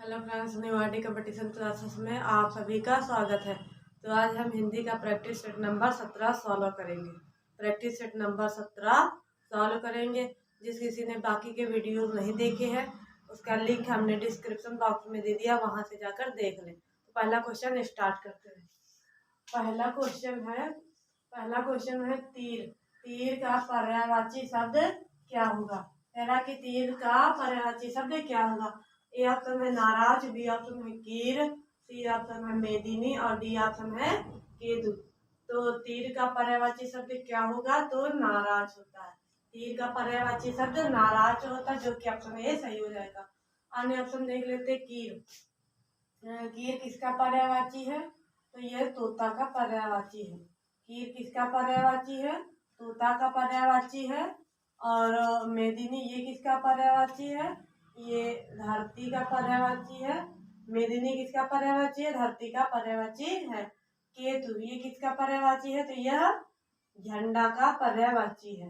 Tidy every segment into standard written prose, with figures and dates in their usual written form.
Hello friends, new competition classes में आप सभी का स्वागत है। तो आज हम हिंदी का प्रैक्टिस सेट नंबर 17 सॉल्व करेंगे। प्रैक्टिस सेट नंबर 17 सॉल्व करेंगे। जिस किसी ने बाकी के वीडियो नहीं देखे हैं उसका लिंक हमने डिस्क्रिप्शन बॉक्स में दे दिया, वहां से जाकर देख लें। तो पहला क्वेश्चन स्टार्ट करते हैं। पहला क्वेश्चन है तीर। तीर का पर्यायवाची शब्द क्या होगा? कह रहा कि तीर का पर्यायवाची शब्द क्या होगा? ए ऑप्शन है नाराज, बी ऑप्शन है कीर, सी ऑप्शन है मेदिनी और डी ऑप्शन है केतु। तो तीर का पर्यायवाची शब्द क्या होगा? तो नाराज होता है। तीर का पर्यायवाची शब्द नाराज होता है, जो कि ऑप्शन ए सही हो जाएगा। अन्य ऑप्शन देख लेते। कीर। कीर किसका पर्यायवाची है? तो यह तोता का पर्यायवाची है। कीर किसका पर्यायवाची है? तोता का पर्यायवाची है। और मेदिनी ये किसका पर्यायवाची है? ये धरती का पर्यायवाची है। मेदिनी किसका पर्यायवाची है? धरती का पर्यायवाची है। केतु ये किसका पर्यायवाची है? तो यह झंडा का पर्यायवाची है।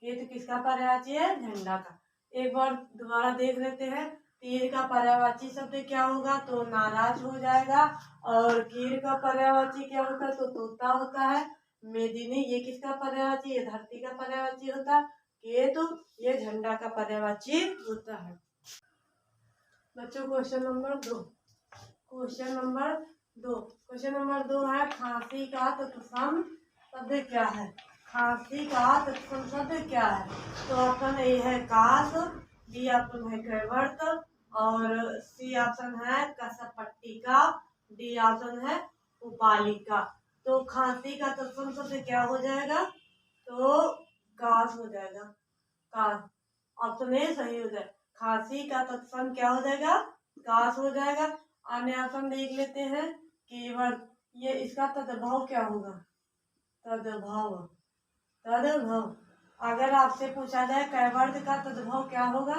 केतु किसका पर्यायवाची है? झंडा का। एक बार दोबारा देख लेते हैं। तीर का पर्यायवाची शब्द क्या होगा? तो नाराज हो जाएगा। और कीर का पर्यायवाची क्या होता है? तो तोता होता है। मेदिनी ये किसका पर्यायवाची? ये धरती का पर्यायवाची होता है। केतु ये झंडा का पर्यायवाची होता है। बच्चों क्वेश्चन नंबर दो है खांसी का तत्सम शब्द क्या है? खांसी का तत्सम शब्द क्या है? तो ऑप्शन ए है काश, बी ऑप्शन है कैवर्त और सी ऑप्शन है कसपट्टिका, डी ऑप्शन है उपालिका। तो खांसी का तत्सम शब्द क्या हो जाएगा? तो काश हो जाएगा। काश ऑप्शन ए सही हो जाए। खांसी का तत्सम क्या हो जाएगा? काश हो जाएगा। अन्य ऑप्शन देख लेते हैं। केवल ये इसका तद्भव क्या होगा? तद्भव अगर आपसे पूछा जाए कैवर्त का तद्भव क्या होगा?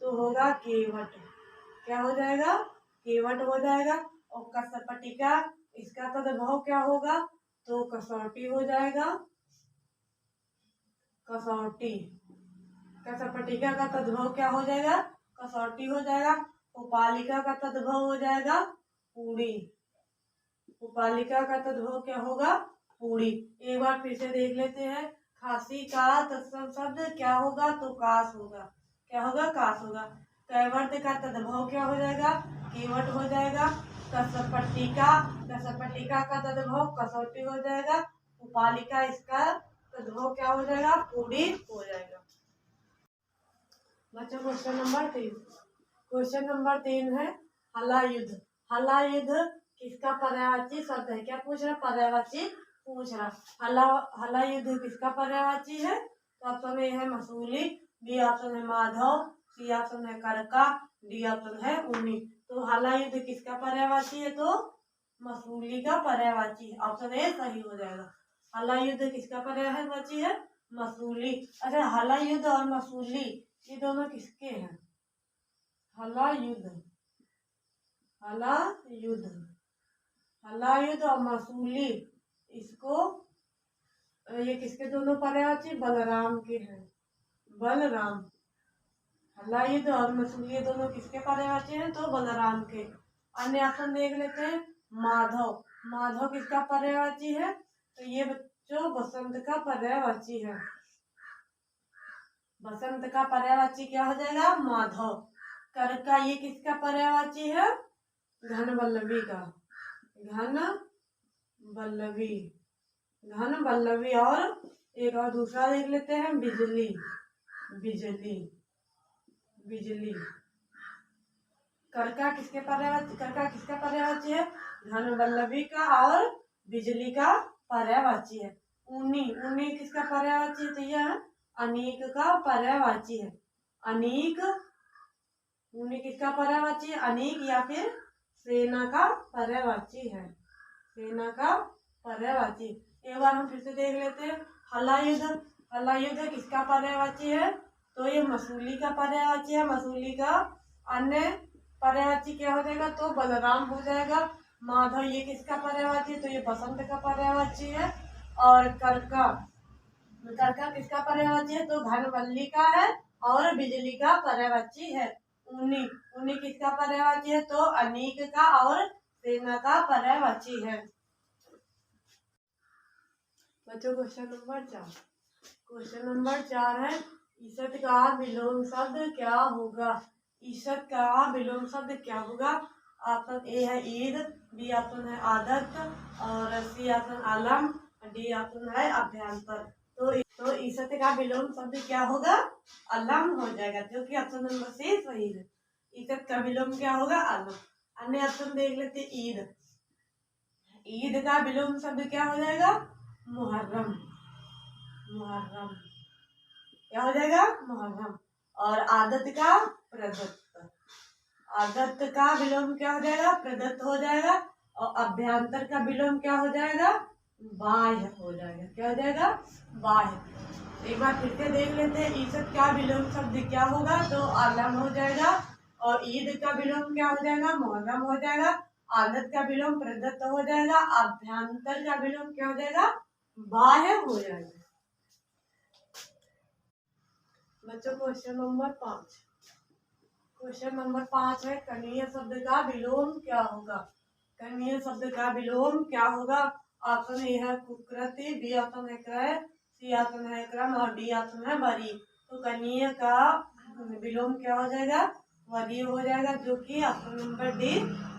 तो होगा केवट। क्या हो जाएगा? केवट हो जाएगा। और कसपट्टिका इसका तद्भव क्या होगा? तो कसौटी हो जाएगा। कसौटी। कसपट्टिका का तद्भव क्या हो जाएगा? कसौटी हो जाएगा। उपालिका का तद्भव हो जाएगा पूड़ी। उपालिका का तद्भव क्या होगा? पूड़ी। एक बार फिर से देख लेते हैं। खांसी का तत्सम शब्द क्या होगा? तो काश होगा। क्या होगा? काश होगा। कैवर्त का तद्भव क्या हो जाएगा? केवट हो जाएगा। कसपट्टिका का तद्भव कसौटी हो जाएगा। उपालिका इसका तद्भव क्या हो जाएगा? पूड़ी हो जाएगा। बच्चों क्वेश्चन नंबर 3 है हला युद्ध। हला युद्ध किसका पर्यायवाची शब्द है? क्या पूछ रहा? पर्यायवाची पूछ रहा। हला युद्ध किसका पर्यायवाची है? तो ऑप्शन ए है मसूली, बी ऑप्शन है माधव, सी ऑप्शन है करका, डी ऑप्शन है उन्नी। तो हला युद्ध किसका पर्यायवाची है? तो मसूली का पर्यायवाची है। ऑप्शन ए सही हो जाएगा। हला युद्ध किसका पर्यायवाची है? मसूली। अच्छा, हला युद्ध और मसूली ये दोनों किसके हैं? हला युद्ध और मसूली इसको ये किसके दोनों पर्यायवाची? बलराम के हैं। बलराम। हला युद्ध और मसूली ये दोनों किसके पर्यायवाची हैं? तो बलराम के। अन्य ऑप्शन देख लेते हैं। माधव। माधव किसका पर्यायवाची है? तो ये बच्चों बसंत का पर्यायवाची है। बसंत का पर्यायवाची क्या हो जाएगा? माधव। करका ये किसका पर्यायवाची है? घन बल्लवी। और एक और दूसरा देख लेते हैं। बिजली। करका किसका पर्यायवाची है? घन बल्लवी का और बिजली का पर्यायवाची है। ऊनी किसका पर्यायवाची है? तो यह अनेक का पर्यायवाची है। ऊनी किसका पर्यायवाची है? अनेक या फिर सेना का पर्यायवाची है। सेना का पर्यायवाची। एक बार हम फिर से देख लेते हैं। हला युद्ध किसका पर्यायवाची है? तो ये मसूली का पर्यायवाची है। मसूली का अन्य पर्यायवाची क्या हो जाएगा? तो बलराम हो जाएगा। माधव ये किसका पर्यायवाची है? तो ये बसंत का पर्यायवाची है। और करका किसका पर्यायवाची है? तो घनवल्ली का है और बिजली का पर्यायवाची है। ऊनी। ऊनी किसका पर्यायवाची है? तो अनीक का और सेना का पर्यायवाची है। बच्चों क्वेश्चन नंबर 4। क्वेश्चन नंबर 4 है ईसत का विलोम शब्द क्या होगा? ईसत का विलोम शब्द क्या होगा? ऑप्शन ए है ईद, बी ऑप्शन है आदत और सी ऑप्शन आलम, डी ऑप्शन है अभ्यंतर। तो ईसत का विलोम शब्द क्या होगा? अलम हो जाएगा, जो कि ऑप्शन नंबर सी सही है। ईसत का विलोम क्या होगा? अलम। अन्य ऑप्शन देख लेते ईद। ईद का विलोम शब्द क्या हो जाएगा? मुहर्रम। मुहर्रम क्या हो जाएगा? मुहर्रम। और आदत का प्रदत्त। आदत का विलोम क्या हो जाएगा? प्रदत्त हो जाएगा। और अभ्यंतर का विलोम क्या हो जाएगा? बाह्य हो जाएगा। क्या हो जाएगा? बाह्य। एक बार फिर से देख लेते हैं ईसत का विलोम शब्द क्या होगा? तो आलम हो जाएगा। और ईद का विलोम क्या हो जाएगा? मुहर्रम हो जाएगा। आदत का विलोम प्रदत्त हो जाएगा। अभ्यंतर का विलोम क्या हो जाएगा? बाह्य हो जाएगा। बच्चों क्वेश्चन नंबर 5। क्वेश्चन नंबर 5 है कनीय शब्द का विलोम क्या होगा? कनीय शब्द का विलोम क्या होगा? ऑप्शन ए है कुकृति, बी ऑप्शन है क्रय, सी ऑप्शन है क्रम और डी ऑप्शन है वरी। तो कनीय का विलोम क्या हो जाएगा? वरी हो जाएगा, जो कि ऑप्शन नंबर डी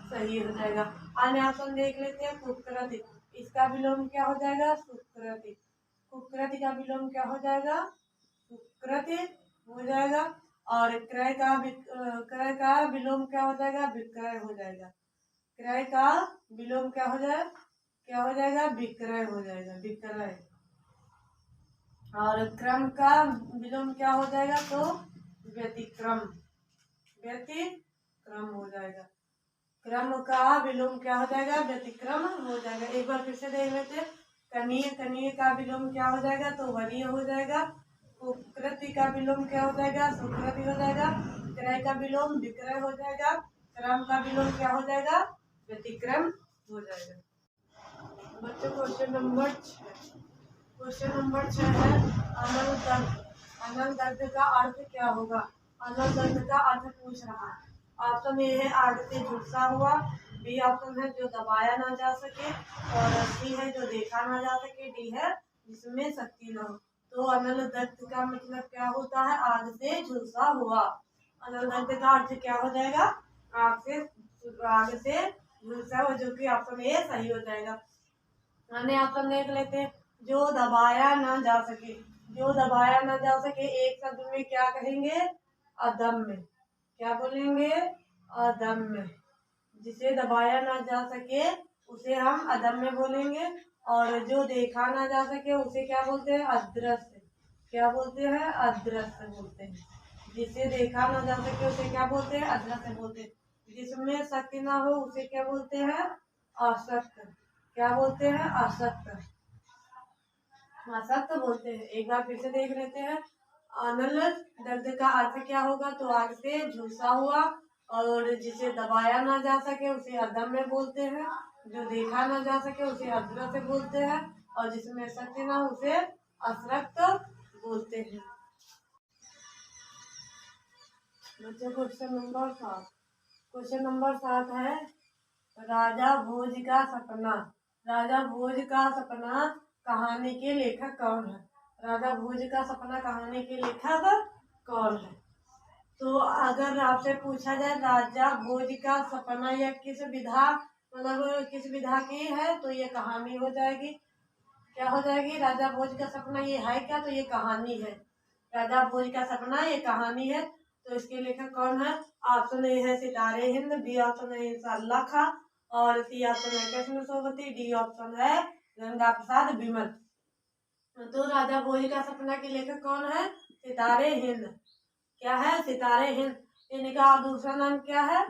सही हो जाएगा। अन्य ऑप्शन देख लेते हैं कुकृति। इसका विलोम क्या हो जाएगा? सुकृति। कुकृति का विलोम क्या हो जाएगा? सुकृति हो जाएगा। और क्रय का विलोम क्या हो जाएगा? विक्रय हो जाएगा। क्रय का विलोम क्या हो जाएगा? विक्रय हो जाएगा। विक्रय। और क्रम का विलोम क्या हो जाएगा? तो व्यतिक्रम। व्यतिक्रम हो जाएगा। क्रम का विलोम क्या हो जाएगा? व्यतिक्रम हो जाएगा। एक बार फिर से देख लेते हैं कनीय का विलोम क्या हो जाएगा? तो वरीय हो जाएगा। कुकृति का विलोम क्या हो जाएगा? सुकृति हो जाएगा। क्रय का विलोम विक्रय हो जाएगा। क्रम का विलोम क्या हो जाएगा? व्यतिक्रम हो जाएगा। बच्चों क्वेश्चन नंबर 6। क्वेश्चन नंबर 6 है अनल दंड। अनल दंड का अर्थ क्या होगा? अनल दंड का अर्थ पूछ रहा है। ऑप्शन ए है आग से झुलसा हुआ, बी ऑप्शन है जो दबाया ना जा सके और सी है जो देखा ना जा सके, डी है जिसमें शक्ति न हो। तो अनल दंड का मतलब क्या होता है? आग से झुलसा हुआ। अनल दंड का अर्थ क्या हो जाएगा? आग से झुलसा हुआ, जो कि ऑप्शन ए सही हो जाएगा। अन्य ऑप्शन देख लेते हैं जो दबाया ना जा सके। जो दबाया ना जा सके एक शब्द में क्या कहेंगे? अदम्य। क्या बोलेंगे? अदम्य। जिसे दबाया ना जा सके उसे हम अदम्य बोलेंगे। और जो देखा ना जा सके उसे क्या बोलते हैं? अदृश्य। क्या बोलते हैं? अदृश्य बोलते हैं। जिसे देखा ना जा सके उसे क्या बोलते हैं? अदृश्य बोलते हैं। जिसमें शक्ति ना हो उसे क्या बोलते हैं? असक्त। क्या बोलते हैं? असक्त। असक्त बोलते हैं। एक बार फिर से देख लेते हैं अनल दंड का अर्थ क्या होगा? तो आग से झुलसा हुआ। और जिसे दबाया ना जा सके उसे अदम्य बोलते हैं। जो देखा ना जा सके उसे अदृश्य बोलते हैं। और जिसमें शक्ति ना हो उसे असक्त बोलते हैं। बच्चों क्वेश्चन नंबर 7। क्वेश्चन नंबर 7 है राजा भोज का सपना। राजा भोज का सपना कहानी के लेखक कौन है? राजा भोज का सपना कहानी के लेखक कौन है? तो अगर आपसे पूछा जाए राजा भोज का सपना यह किस विधा मतलब किस विधा की है, तो ये कहानी हो जाएगी। क्या हो जाएगी? राजा भोज का सपना ये है क्या? तो ये कहानी है। राजा भोज का सपना ये कहानी है। तो इसके लेखक कौन है? ऑप्शन ए है सितारे हिंद, बी ऑप्शन है इंशाअल्लाह खां और सी ऑप्शन है कृष्ण सोबती, डी ऑप्शन है गंगा प्रसाद विमल। तो राजा भोज का सपना के लेखक कौन है? सितारे हिंद। क्या है? सितारे हिंद। इनका दूसरा नाम क्या है?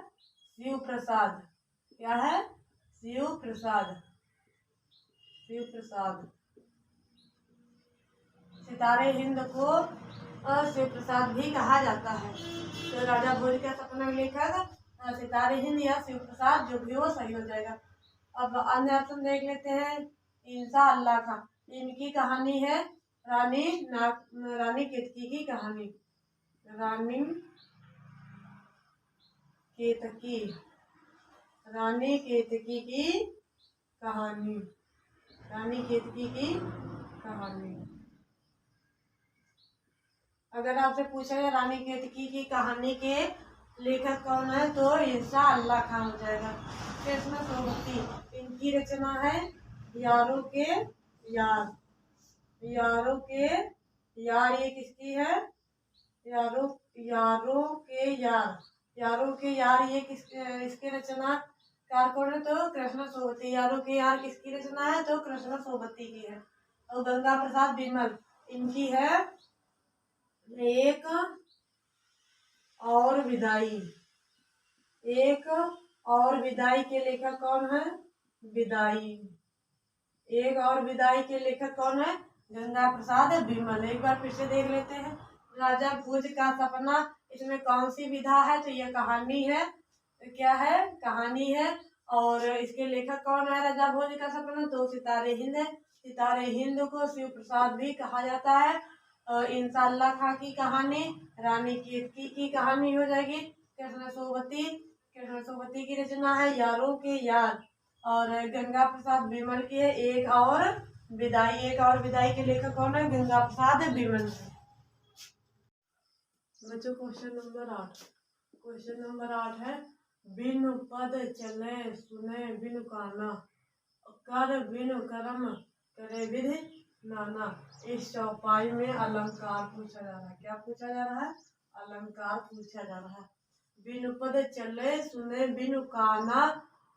शिव प्रसाद। क्या है? शिव प्रसाद। शिव प्रसाद। सितारे हिंद को शिव प्रसाद भी कहा जाता है। तो राजा भोज का सपना लेखक सितारे हिंद या शिव प्रसाद, जो भी हो सही हो जाएगा। अब अन्य ऑप्शन देख लेते हैं इंशाअल्लाह खां। इनकी कहानी है रानी केतकी की कहानी। रानी केतकी, रानी केतकी की कहानी, रानी केतकी की कहानी। अगर आपसे पूछा जाए रानी केतकी की कहानी के लेखक कौन है तो इंशाअल्लाह खान हो जाएगा। कृष्ण सोबती, इनकी रचना है यारों के यार। यारों के यार ये किसकी है? यारों यारों के यार, यारों के यार ये इसके रचनाकार कौन है तो कृष्ण सोबती। यारों के यार किसकी रचना है तो कृष्ण सोबती की है। और गंगा प्रसाद बिमल, इनकी है एक और विदाई। एक और विदाई के लेखक कौन है? विदाई। एक और विदाई के लेखक कौन है? गंगा प्रसाद बिमल। एक बार फिर से देख लेते हैं। राजा भोज का सपना, इसमें कौन सी विधा है तो यह कहानी है। क्या है? कहानी है। और इसके लेखक कौन है राजा भोज का सपना तो सितारे हिंद है। सितारे हिंद को शिव प्रसाद भी कहा जाता है। इंशाअल्लाह खां की कहानी रानी केतकी की कहानी हो जाएगी। कृष्ण सोबती, कृष्ण सोबती की रचना है यारों के यार। और गंगा प्रसाद बिमल की है एक और विदाई। एक और विदाई के लेखक कौन है? गंगा प्रसाद बिमल। बच्चों क्वेश्चन नंबर 8। क्वेश्चन नंबर 8 है बिनु पद चले सुने बिनु काना, कर बिनु कर्म करे विधि नाना। इस चौपाई में अलंकार पूछा जा रहा है। क्या पूछा जा रहा है? अलंकार पूछा जा रहा है। बिनु पद चले सुने बिनु काना,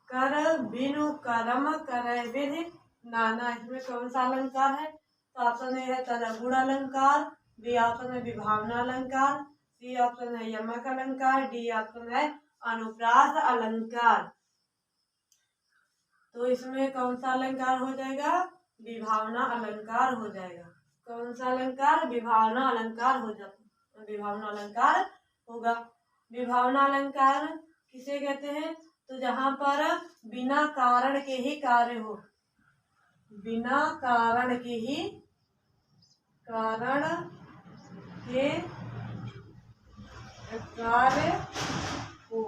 कर बिनु कर्म करे विधि नाना। इसमें कौन सा अलंकार है तो ऑप्शन ए है तदगुण अलंकार, बी ऑप्शन है विभावना अलंकार, सी ऑप्शन है यमक अलंकार, डी ऑप्शन है अनुप्रास अलंकार। तो इसमें कौन सा अलंकार हो जाएगा? विभावना अलंकार हो जाएगा। कौन सा अलंकार? विभावना अलंकार हो जाता, विभावना अलंकार होगा। विभावना अलंकार किसे कहते हैं तो जहां पर बिना कारण के ही कार्य हो, बिना कारण के ही कारण के कार्य हो।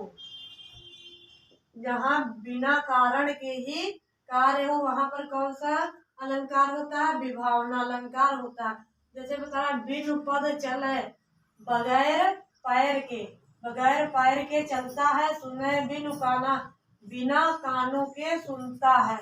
जहाँ बिना कारण के ही कार्य हो वहां पर कौन सा अलंकार होता है? विभावना अलंकार होता है। जैसे बता बिनु पद चले, बगैर पैर के, बगैर पैर के चलता है। सुने बिनु काना, बिना कानों के सुनता है।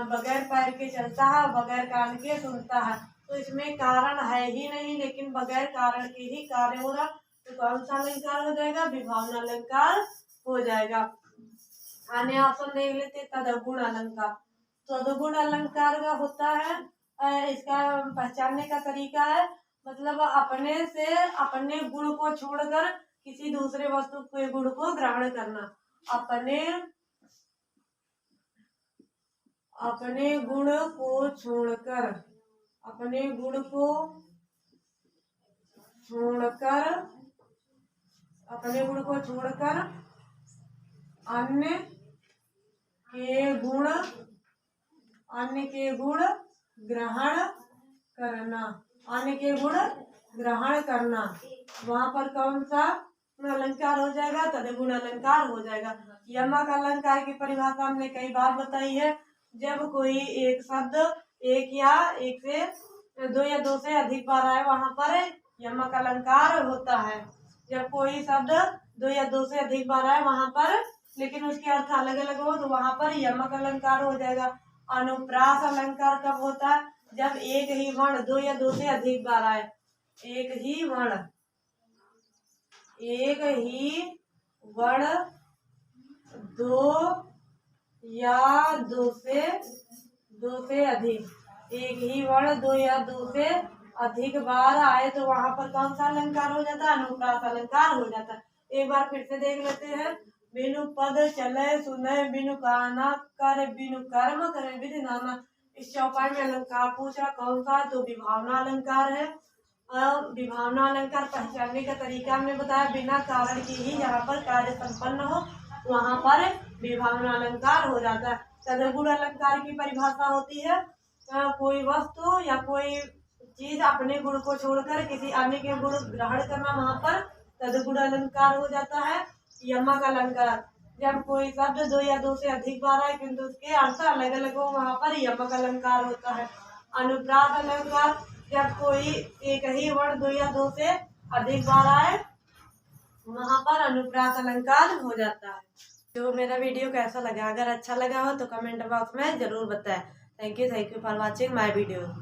बगैर पैर के चलता है, बगैर कान के सुनता है। तो इसमें कारण है ही नहीं लेकिन बगैर कारण के ही कार्य हो रहा, तो कौन सा अलंकार हो जाएगा? विभावना अलंकार हो जाएगा। आने ऑप्शन देख लेते तदगुण अलंकार। तदगुण अलंकार का होता है इसका पहचानने का तरीका है मतलब अपने से अपने गुण को छोड़कर किसी दूसरे वस्तु के गुण को ग्रहण करना। अपने गुण को छोड़कर, अपने गुण को छोड़कर, अपने गुण को छोड़कर अन्य के गुण, अन्य के गुण ग्रहण करना, अन्य के गुण ग्रहण करना। वहां पर कौन सा अलंकार हो जाएगा? तदगुण अलंकार हो जाएगा। यमक अलंकार की परिभाषा हमने कई बार बताई है। जब कोई एक शब्द एक या एक से दो या दो से अधिक बार आए वहां पर यमक अलंकार होता है। जब कोई शब्द दो या दो से अधिक बार आए वहां पर लेकिन उसके अर्थ अलग अलग हो तो वहां पर यमक अलंकार हो जाएगा। अनुप्रास अलंकार कब होता है? जब एक ही वर्ण दो या दो से अधिक बार आए। एक ही वर्ण, एक ही वर्ण दो या दो से अधिक, एक ही वर्ण दो या दो से अधिक बार आए तो वहां पर कौन सा अलंकार हो जाता है? अनुप्रास अलंकार हो जाता है। एक बार फिर से देख लेते हैं। बिनु पद चले सुने बिनु काना, कर बिनु कर्म करे विधि नाना। इस चौपाई में अलंकार पूछा कौन सा तो विभावना अलंकार है। विभावना अलंकार पहचानने का तरीका हमने बताया बिना कारण के ही जहाँ पर कार्य संपन्न हो वहां पर विभावना अलंकार हो जाता है। तदगुण अलंकार की परिभाषा होती है कोई वस्तु या कोई चीज अपने गुण को छोड़कर किसी अन्य के गुण ग्रहण करना, वहां पर तदगुण अलंकार हो जाता है। यमक अलंकार, जब कोई शब्द दो या दो से अधिक बार आए किंतु उसके अर्थ अलग अलग हो, वहाँ पर यमक अलंकार होता है। अनुप्रास अलंकार, जब कोई एक ही वर्ण दो या दो से अधिक बार आए, वहाँ पर अनुप्रास अलंकार हो जाता है। तो मेरा वीडियो कैसा लगा, अगर अच्छा लगा हो तो कमेंट बॉक्स में जरूर बताएं। Thank you for watching my video.